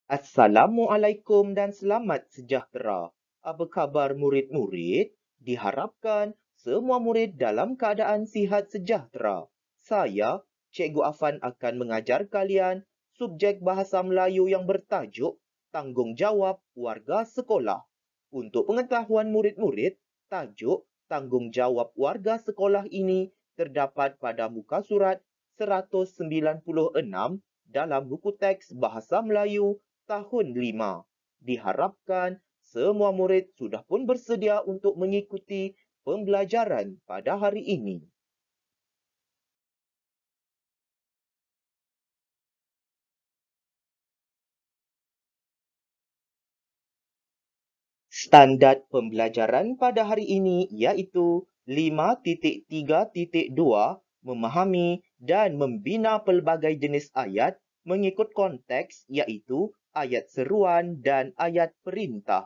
Assalamualaikum dan selamat sejahtera. Apa khabar murid-murid? Diharapkan semua murid dalam keadaan sihat sejahtera. Saya, Cikgu Afan akan mengajar kalian subjek Bahasa Melayu yang bertajuk Tanggungjawab Warga Sekolah. Untuk pengetahuan murid-murid, tajuk Tanggungjawab Warga Sekolah ini terdapat pada muka surat 196 dalam buku teks Bahasa Melayu tahun 5. Diharapkan semua murid sudah pun bersedia untuk mengikuti pembelajaran pada hari ini. Standard pembelajaran pada hari ini iaitu 5.3.2 memahami dan membina pelbagai jenis ayat mengikut konteks iaitu ayat seruan dan ayat perintah.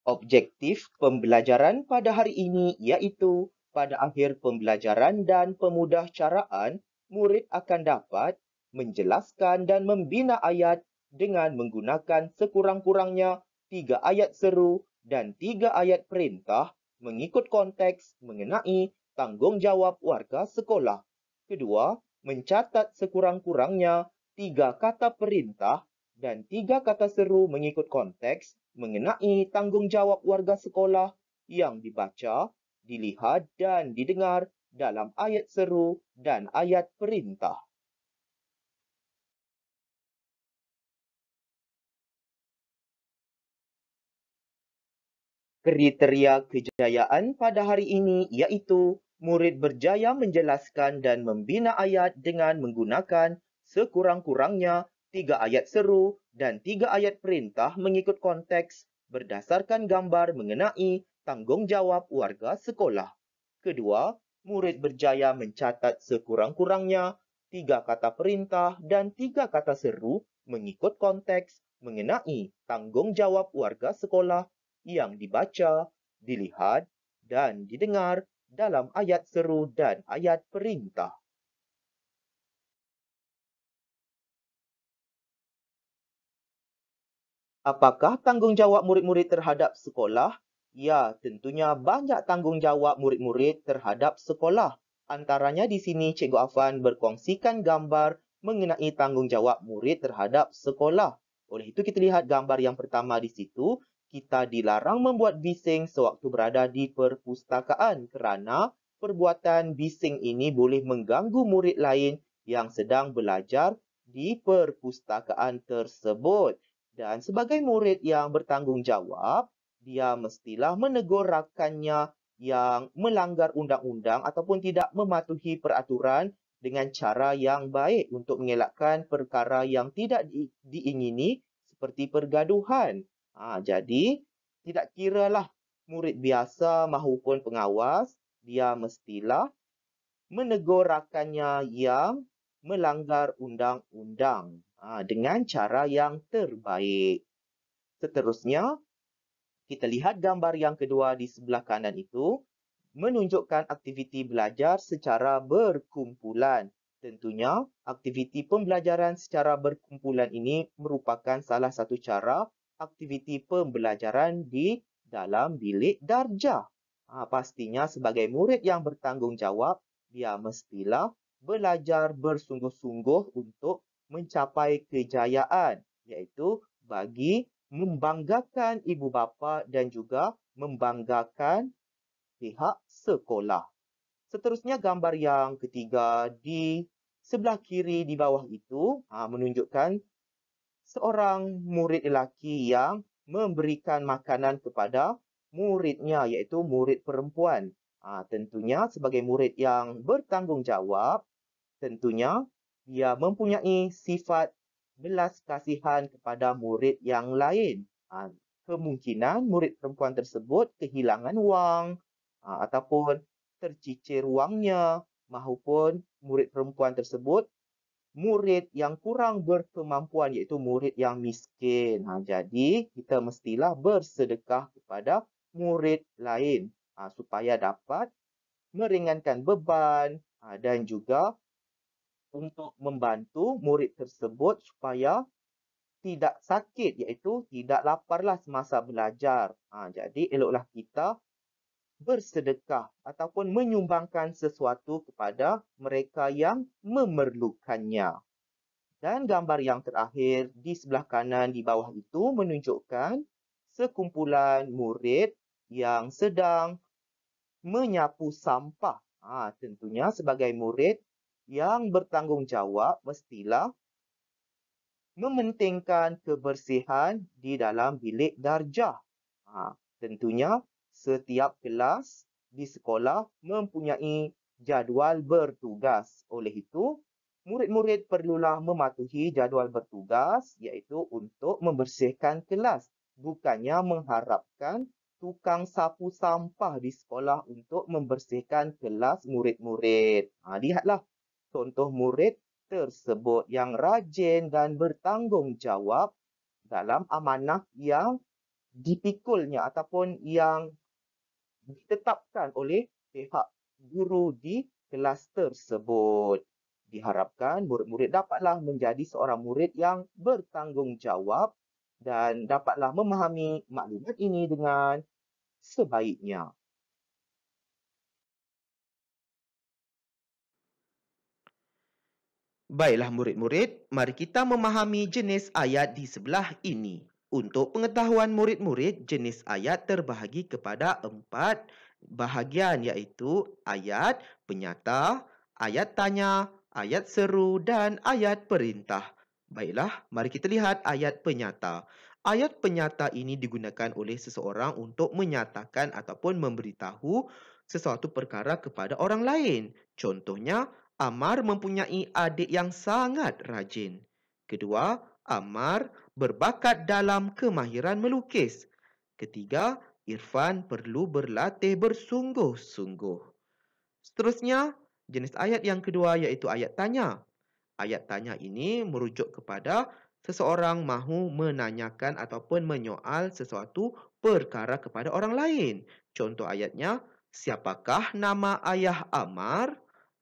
Objektif pembelajaran pada hari ini iaitu pada akhir pembelajaran dan pemudah caraan, murid akan dapat menjelaskan dan membina ayat dengan menggunakan sekurang-kurangnya 3 ayat seru dan 3 ayat perintah mengikut konteks mengenai tanggungjawab warga sekolah. Kedua, mencatat sekurang-kurangnya 3 kata perintah dan 3 kata seru mengikut konteks mengenai tanggungjawab warga sekolah yang dibaca, dilihat dan didengar dalam ayat seru dan ayat perintah. Kriteria kejayaan pada hari ini iaitu murid berjaya menjelaskan dan membina ayat dengan menggunakan sekurang-kurangnya 3 ayat seru dan 3 ayat perintah mengikut konteks berdasarkan gambar mengenai tanggungjawab warga sekolah. Kedua, murid berjaya mencatat sekurang-kurangnya 3 kata perintah dan 3 kata seru mengikut konteks mengenai tanggungjawab warga sekolah yang dibaca, dilihat, dan didengar dalam ayat seru dan ayat perintah. Apakah tanggungjawab murid-murid terhadap sekolah? Ya, tentunya banyak tanggungjawab murid-murid terhadap sekolah. Antaranya di sini Cikgu Afan berkongsikan gambar mengenai tanggungjawab murid terhadap sekolah. Oleh itu kita lihat gambar yang pertama di situ, kita dilarang membuat bising sewaktu berada di perpustakaan kerana perbuatan bising ini boleh mengganggu murid lain yang sedang belajar di perpustakaan tersebut. Dan sebagai murid yang bertanggungjawab, dia mestilah menegur rakannya yang melanggar undang-undang ataupun tidak mematuhi peraturan dengan cara yang baik untuk mengelakkan perkara yang tidak diingini seperti pergaduhan. Jadi, tidak kiralah murid biasa maupun pengawas, dia mestilah menegur rakannya yang melanggar undang-undang dengan cara yang terbaik. Seterusnya, kita lihat gambar yang kedua di sebelah kanan itu menunjukkan aktiviti belajar secara berkumpulan. Tentunya, aktiviti pembelajaran secara berkumpulan ini merupakan salah satu cara aktiviti pembelajaran di dalam bilik darjah. Pastinya sebagai murid yang bertanggungjawab, dia mestilah belajar bersungguh-sungguh untuk mencapai kejayaan, iaitu bagi membanggakan ibu bapa dan juga membanggakan pihak sekolah. Seterusnya gambar yang ketiga di sebelah kiri di bawah itu menunjukkan seorang murid lelaki yang memberikan makanan kepada muridnya iaitu murid perempuan. Tentunya sebagai murid yang bertanggungjawab, tentunya dia mempunyai sifat belas kasihan kepada murid yang lain. Kemungkinan murid perempuan tersebut kehilangan wang ataupun tercicir wangnya maupun murid perempuan tersebut murid yang kurang berkemampuan iaitu murid yang miskin. Jadi kita mestilah bersedekah kepada murid lain supaya dapat meringankan beban dan juga untuk membantu murid tersebut supaya tidak sakit, iaitu tidak laparlah semasa belajar. Jadi eloklah kita bersedekah ataupun menyumbangkan sesuatu kepada mereka yang memerlukannya. Dan gambar yang terakhir di sebelah kanan di bawah itu menunjukkan sekumpulan murid yang sedang menyapu sampah. Tentunya sebagai murid yang bertanggungjawab mestilah mementingkan kebersihan di dalam bilik darjah. Tentunya setiap kelas di sekolah mempunyai jadual bertugas. Oleh itu, murid-murid perlulah mematuhi jadual bertugas iaitu untuk membersihkan kelas. Bukannya mengharapkan tukang sapu sampah di sekolah untuk membersihkan kelas murid-murid. Lihatlah contoh murid tersebut yang rajin dan bertanggungjawab dalam amanah yang dipikulnya ataupun yang ditetapkan oleh pihak guru di kelas tersebut. Diharapkan murid-murid dapatlah menjadi seorang murid yang bertanggungjawab dan dapatlah memahami maklumat ini dengan sebaiknya. Baiklah murid-murid, mari kita memahami jenis ayat di sebelah ini. Untuk pengetahuan murid-murid, jenis ayat terbahagi kepada 4 bahagian iaitu ayat penyata, ayat tanya, ayat seru dan ayat perintah. Baiklah, mari kita lihat ayat penyata. Ayat penyata ini digunakan oleh seseorang untuk menyatakan ataupun memberitahu sesuatu perkara kepada orang lain. Contohnya, Ammar mempunyai adik yang sangat rajin. Kedua, Ammar berbakat dalam kemahiran melukis. Ketiga, Irfan perlu berlatih bersungguh-sungguh. Seterusnya, jenis ayat yang kedua iaitu ayat tanya. Ayat tanya ini merujuk kepada seseorang mahu menanyakan ataupun menyoal sesuatu perkara kepada orang lain. Contoh ayatnya, siapakah nama ayah Ammar?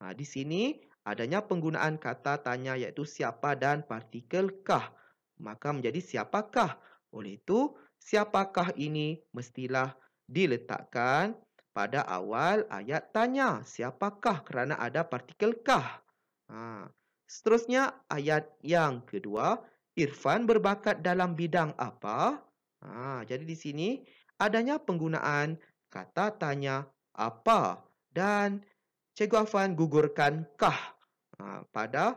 Di sini adanya penggunaan kata tanya iaitu siapa dan partikel kah. Maka menjadi siapakah. Oleh itu, siapakah ini mestilah diletakkan pada awal ayat tanya. Siapakah kerana ada partikel kah. Seterusnya, ayat yang kedua, Irfan berbakat dalam bidang apa? Jadi di sini adanya penggunaan kata tanya apa dan Cikgu Afan gugurkan kah pada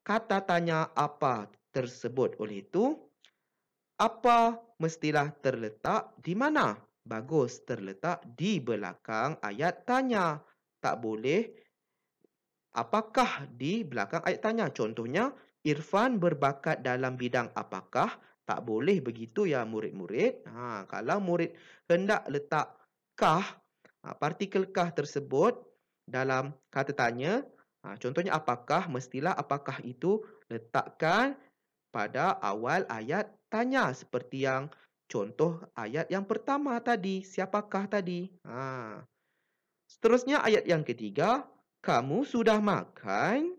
kata tanya apa tersebut. Oleh itu, apa mestilah terletak di mana? Bagus, terletak di belakang ayat tanya. Tak boleh apakah di belakang ayat tanya. Contohnya, Irfan berbakat dalam bidang apakah? Tak boleh begitu ya murid-murid. Kalau murid hendak letak kah, partikel kah tersebut dalam kata tanya, contohnya apakah, mestilah apakah itu letakkan pada awal ayat tanya seperti yang contoh ayat yang pertama tadi, siapakah tadi. Seterusnya ayat yang ketiga, kamu sudah makan?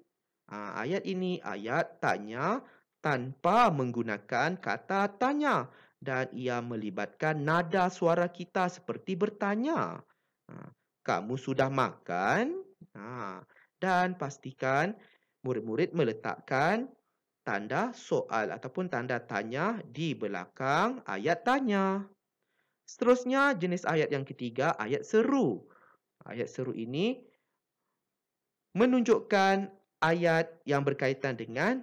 Ayat ini ayat tanya tanpa menggunakan kata tanya dan ia melibatkan nada suara kita seperti bertanya. Kamu sudah makan? Dan pastikan murid-murid meletakkan tanda soal ataupun tanda tanya di belakang ayat tanya. Seterusnya jenis ayat yang ketiga, ayat seru. Ayat seru ini menunjukkan ayat yang berkaitan dengan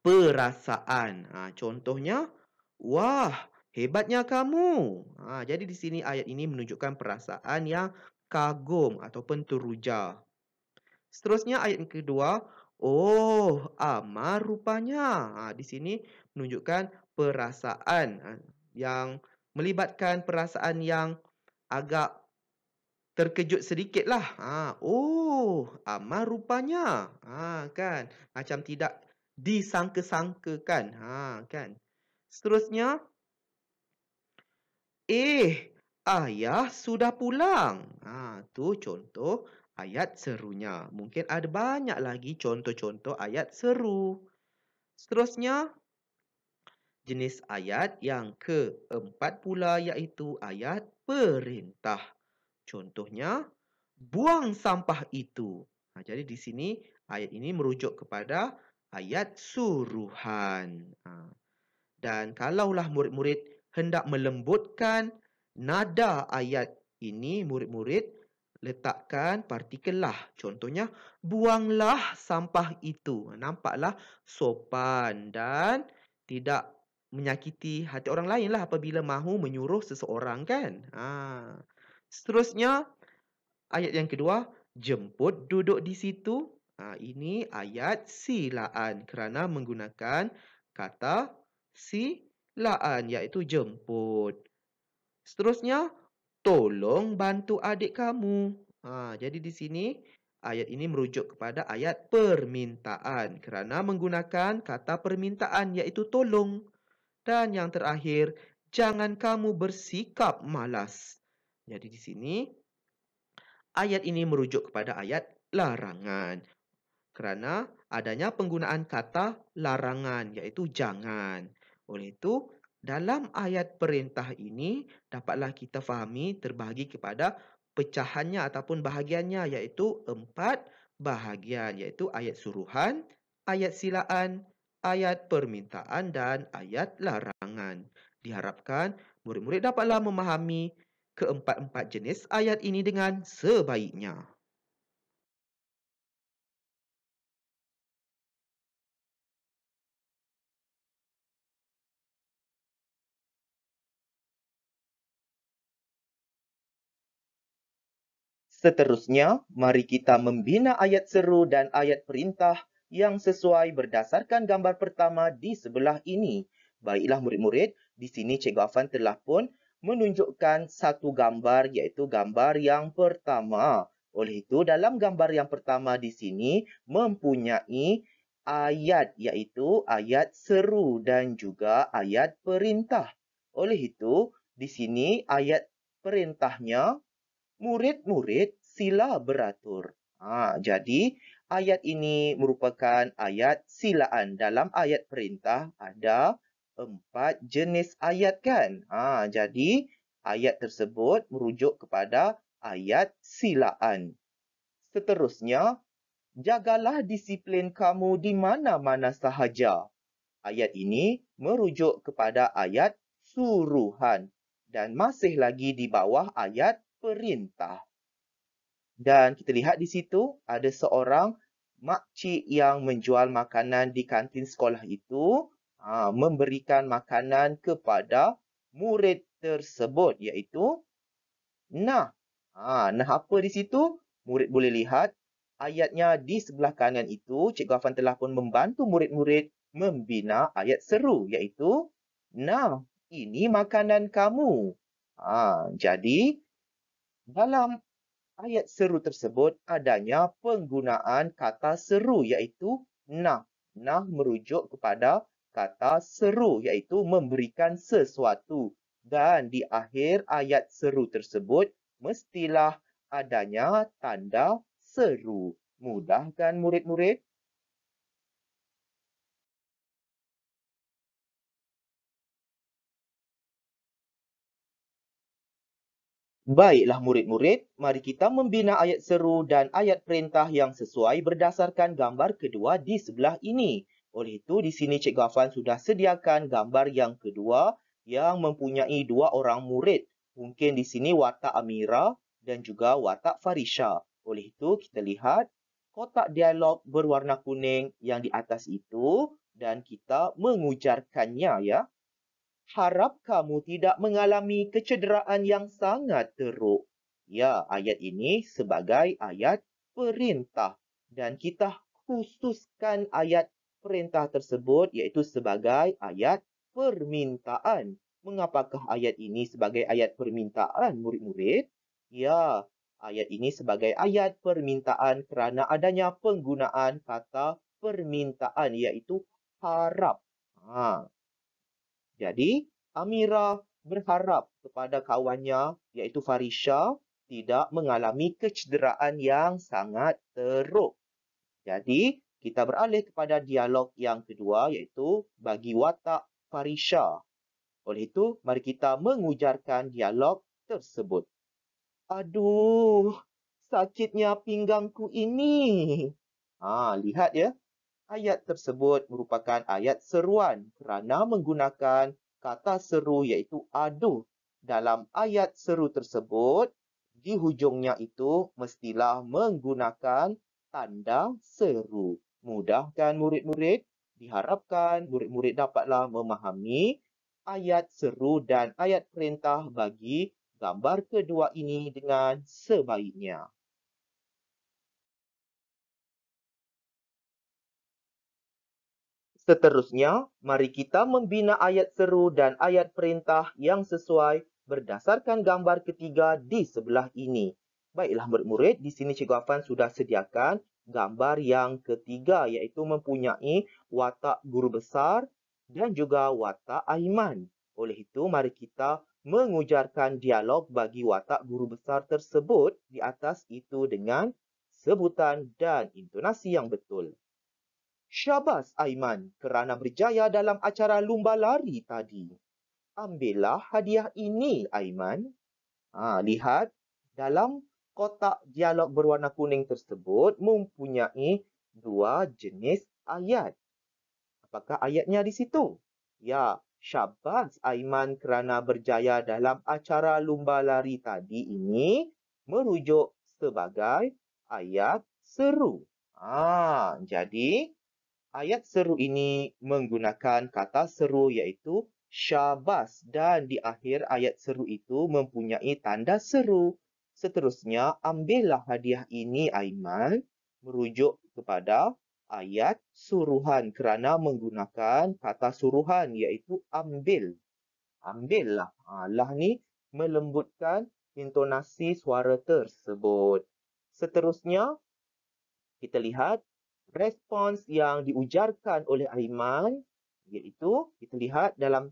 perasaan. Contohnya, wah, hebatnya kamu. Jadi di sini ayat ini menunjukkan perasaan yang kagum ataupun teruja. Seterusnya ayat yang kedua, oh, Ammar rupanya. Di sini menunjukkan perasaan yang melibatkan perasaan yang agak terkejut sedikitlah. Oh, Ammar rupanya. Kan? Macam tidak disangka-sangkakan. Kan? Seterusnya, ayah sudah pulang. Tu contoh ayat serunya. Mungkin ada banyak lagi contoh-contoh ayat seru. Seterusnya, jenis ayat yang keempat pula iaitu ayat perintah. Contohnya, buang sampah itu. Jadi di sini ayat ini merujuk kepada ayat suruhan. Dan kalaulah murid-murid hendak melembutkan nada ayat ini, murid-murid letakkan partikel lah. Contohnya, buanglah sampah itu. Nampaklah sopan dan tidak menyakiti hati orang lain lah apabila mahu menyuruh seseorang kan. Seterusnya, ayat yang kedua, jemput duduk di situ. Ini ayat silaan kerana menggunakan kata silaan iaitu jemput. Seterusnya, tolong bantu adik kamu. Jadi di sini ayat ini merujuk kepada ayat permintaan kerana menggunakan kata permintaan iaitu tolong. Dan yang terakhir, jangan kamu bersikap malas. Jadi di sini ayat ini merujuk kepada ayat larangan kerana adanya penggunaan kata larangan iaitu jangan. Oleh itu, dalam ayat perintah ini dapatlah kita fahami terbahagi kepada pecahannya ataupun bahagiannya iaitu 4 bahagian iaitu ayat suruhan, ayat silaan, ayat permintaan dan ayat larangan. Diharapkan murid-murid dapatlah memahami keempat-empat jenis ayat ini dengan sebaiknya. Seterusnya, mari kita membina ayat seru dan ayat perintah yang sesuai berdasarkan gambar pertama di sebelah ini. Baiklah murid-murid, di sini Cikgu Afan telah pun menunjukkan satu gambar iaitu gambar yang pertama. Oleh itu, dalam gambar yang pertama di sini mempunyai ayat iaitu ayat seru dan juga ayat perintah. Oleh itu, di sini ayat perintahnya murid-murid sila beratur. Jadi ayat ini merupakan ayat silaan. Dalam ayat perintah ada 4 jenis ayat kan. Jadi ayat tersebut merujuk kepada ayat silaan. Seterusnya, jagalah disiplin kamu di mana-mana sahaja. Ayat ini merujuk kepada ayat suruhan dan masih lagi di bawah ayat perintah. Dan kita lihat di situ ada seorang makcik yang menjual makanan di kantin sekolah itu, memberikan makanan kepada murid tersebut iaitu nah. Nah apa di situ? Murid boleh lihat ayatnya di sebelah kanan itu, Cikgu Afan telah pun membantu murid-murid membina ayat seru iaitu nah, ini makanan kamu. Jadi dalam ayat seru tersebut adanya penggunaan kata seru iaitu nah. Nah merujuk kepada kata seru iaitu memberikan sesuatu. Dan di akhir ayat seru tersebut mestilah adanya tanda seru. Mudah kan murid-murid? Baiklah murid-murid, mari kita membina ayat seru dan ayat perintah yang sesuai berdasarkan gambar kedua di sebelah ini. Oleh itu, di sini Cikgu Afan sudah sediakan gambar yang kedua yang mempunyai 2 orang murid. Mungkin di sini watak Amira dan juga watak Farisha. Oleh itu, kita lihat kotak dialog berwarna kuning yang di atas itu dan kita mengujarkannya ya. Harap kamu tidak mengalami kecederaan yang sangat teruk. Ya, ayat ini sebagai ayat perintah. Dan kita khususkan ayat perintah tersebut iaitu sebagai ayat permintaan. Mengapakah ayat ini sebagai ayat permintaan, murid-murid? Ya, ayat ini sebagai ayat permintaan kerana adanya penggunaan kata permintaan iaitu harap. Jadi, Amira berharap kepada kawannya iaitu Farisha tidak mengalami kecederaan yang sangat teruk. Jadi, kita beralih kepada dialog yang kedua iaitu bagi watak Farisha. Oleh itu, mari kita mengujarkan dialog tersebut. Aduh, sakitnya pinggangku ini. Lihat ya. Ayat tersebut merupakan ayat seruan kerana menggunakan kata seru iaitu aduh. Dalam ayat seru tersebut, di hujungnya itu mestilah menggunakan tanda seru. Mudahkan murid-murid? Diharapkan murid-murid dapatlah memahami ayat seru dan ayat perintah bagi gambar kedua ini dengan sebaiknya. Seterusnya, mari kita membina ayat seru dan ayat perintah yang sesuai berdasarkan gambar ketiga di sebelah ini. Baiklah murid-murid, di sini Cikgu Afan sudah sediakan gambar yang ketiga iaitu mempunyai watak guru besar dan juga watak Aiman. Oleh itu, mari kita mengujarkan dialog bagi watak guru besar tersebut di atas itu dengan sebutan dan intonasi yang betul. Syabas Aiman kerana berjaya dalam acara lumba lari tadi. Ambillah hadiah ini, Aiman. Lihat, dalam kotak dialog berwarna kuning tersebut mempunyai dua jenis ayat. Apakah ayatnya di situ? Ya, syabas Aiman kerana berjaya dalam acara lumba lari tadi ini merujuk sebagai ayat seru. Jadi, ayat seru ini menggunakan kata seru iaitu syabas dan di akhir ayat seru itu mempunyai tanda seru. Seterusnya, ambillah hadiah ini Aiman merujuk kepada ayat suruhan kerana menggunakan kata suruhan iaitu ambil. Ambillah. Lah ni melembutkan intonasi suara tersebut. Seterusnya, kita lihat respons yang diujarkan oleh Aiman iaitu kita lihat dalam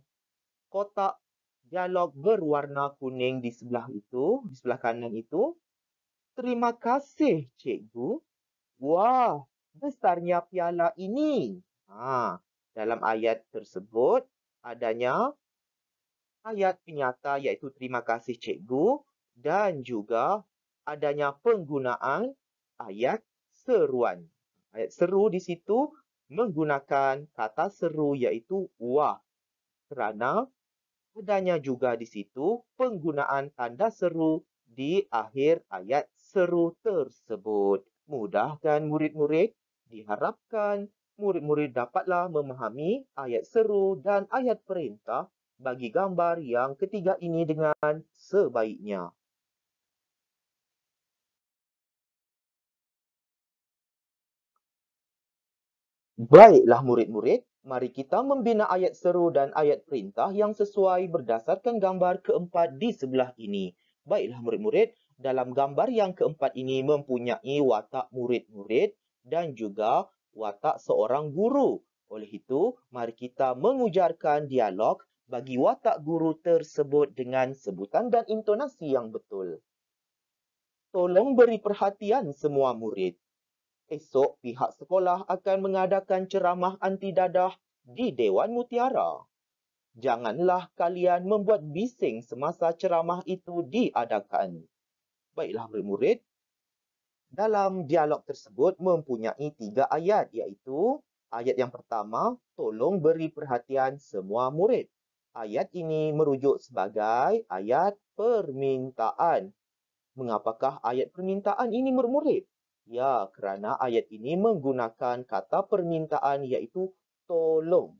kotak dialog berwarna kuning di sebelah itu, di sebelah kanan itu. Terima kasih, cikgu. Wah, besarnya piala ini. Dalam ayat tersebut adanya ayat penyata iaitu terima kasih cikgu dan juga adanya penggunaan ayat seruan. Ayat seru di situ menggunakan kata seru iaitu wah. Kerana adanya juga di situ penggunaan tanda seru di akhir ayat seru tersebut. Mudahkan murid-murid? Diharapkan murid-murid dapatlah memahami ayat seru dan ayat perintah bagi gambar yang ketiga ini dengan sebaiknya. Baiklah murid-murid, mari kita membina ayat seru dan ayat perintah yang sesuai berdasarkan gambar keempat di sebelah ini. Baiklah murid-murid, dalam gambar yang keempat ini mempunyai watak murid-murid dan juga watak seorang guru. Oleh itu, mari kita mengujarkan dialog bagi watak guru tersebut dengan sebutan dan intonasi yang betul. Tolong beri perhatian semua murid. Esok pihak sekolah akan mengadakan ceramah anti dadah di Dewan Mutiara. Janganlah kalian membuat bising semasa ceramah itu diadakan. Baiklah murid-murid, dalam dialog tersebut mempunyai 3 ayat iaitu ayat yang pertama, tolong beri perhatian semua murid. Ayat ini merujuk sebagai ayat permintaan. Mengapakah ayat permintaan ini murid-murid? Ya, kerana ayat ini menggunakan kata permintaan iaitu tolong.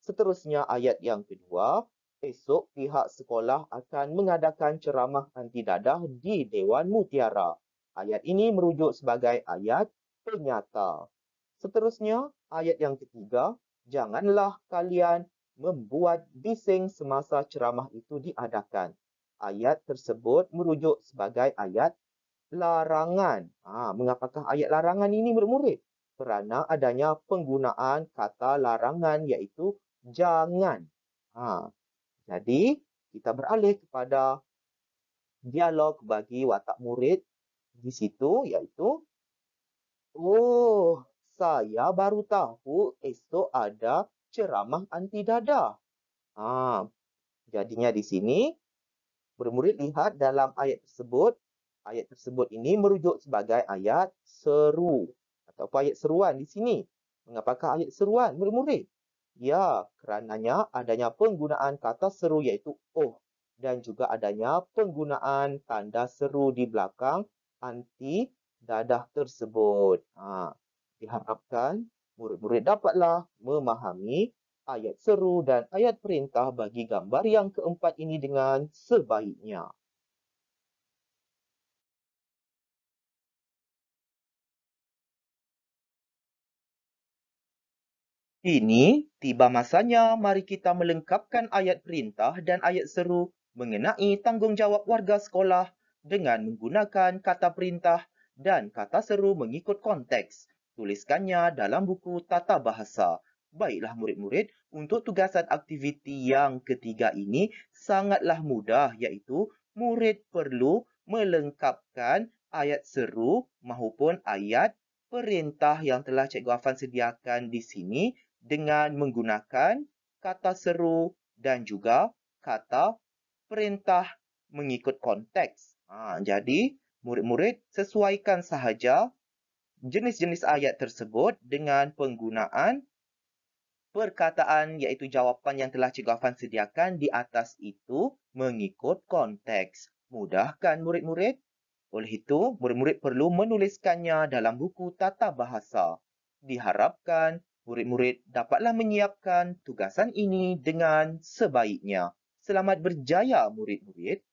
Seterusnya ayat yang kedua, esok pihak sekolah akan mengadakan ceramah anti dadah di Dewan Mutiara. Ayat ini merujuk sebagai ayat penyata. Seterusnya, ayat yang ketiga, janganlah kalian membuat bising semasa ceramah itu diadakan. Ayat tersebut merujuk sebagai ayat larangan. Mengapakah ayat larangan ini murid-murid? Kerana adanya penggunaan kata larangan iaitu jangan. Jadi, kita beralih kepada dialog bagi watak murid di situ iaitu, oh, saya baru tahu esok ada ceramah anti dadah. Jadinya di sini murid-murid lihat dalam ayat tersebut ini merujuk sebagai ayat seru atau ayat seruan di sini. Mengapakah ayat seruan, murid-murid? Ya, kerananya adanya penggunaan kata seru iaitu oh dan juga adanya penggunaan tanda seru di belakang anti dadah tersebut. Diharapkan murid-murid dapatlah memahami ayat seru dan ayat perintah bagi gambar yang keempat ini dengan sebaiknya. Kini tiba masanya mari kita melengkapkan ayat perintah dan ayat seru mengenai tanggungjawab warga sekolah dengan menggunakan kata perintah dan kata seru mengikut konteks. Tuliskannya dalam buku tata bahasa. Baiklah murid-murid, untuk tugasan aktiviti yang ketiga ini sangatlah mudah iaitu murid perlu melengkapkan ayat seru maupun ayat perintah yang telah Cikgu Afan sediakan di sini dengan menggunakan kata seru dan juga kata perintah mengikut konteks. Jadi, murid-murid sesuaikan sahaja jenis-jenis ayat tersebut dengan penggunaan perkataan iaitu jawapan yang telah Cikgu Afan sediakan di atas itu mengikut konteks. Mudah kan murid-murid? Oleh itu, murid-murid perlu menuliskannya dalam buku tata bahasa. Diharapkan murid-murid dapatlah menyiapkan tugasan ini dengan sebaiknya. Selamat berjaya murid-murid.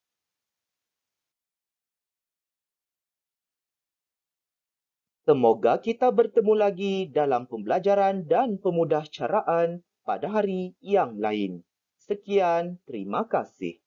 Semoga kita bertemu lagi dalam pembelajaran dan pemudahcaraan pada hari yang lain. Sekian, terima kasih.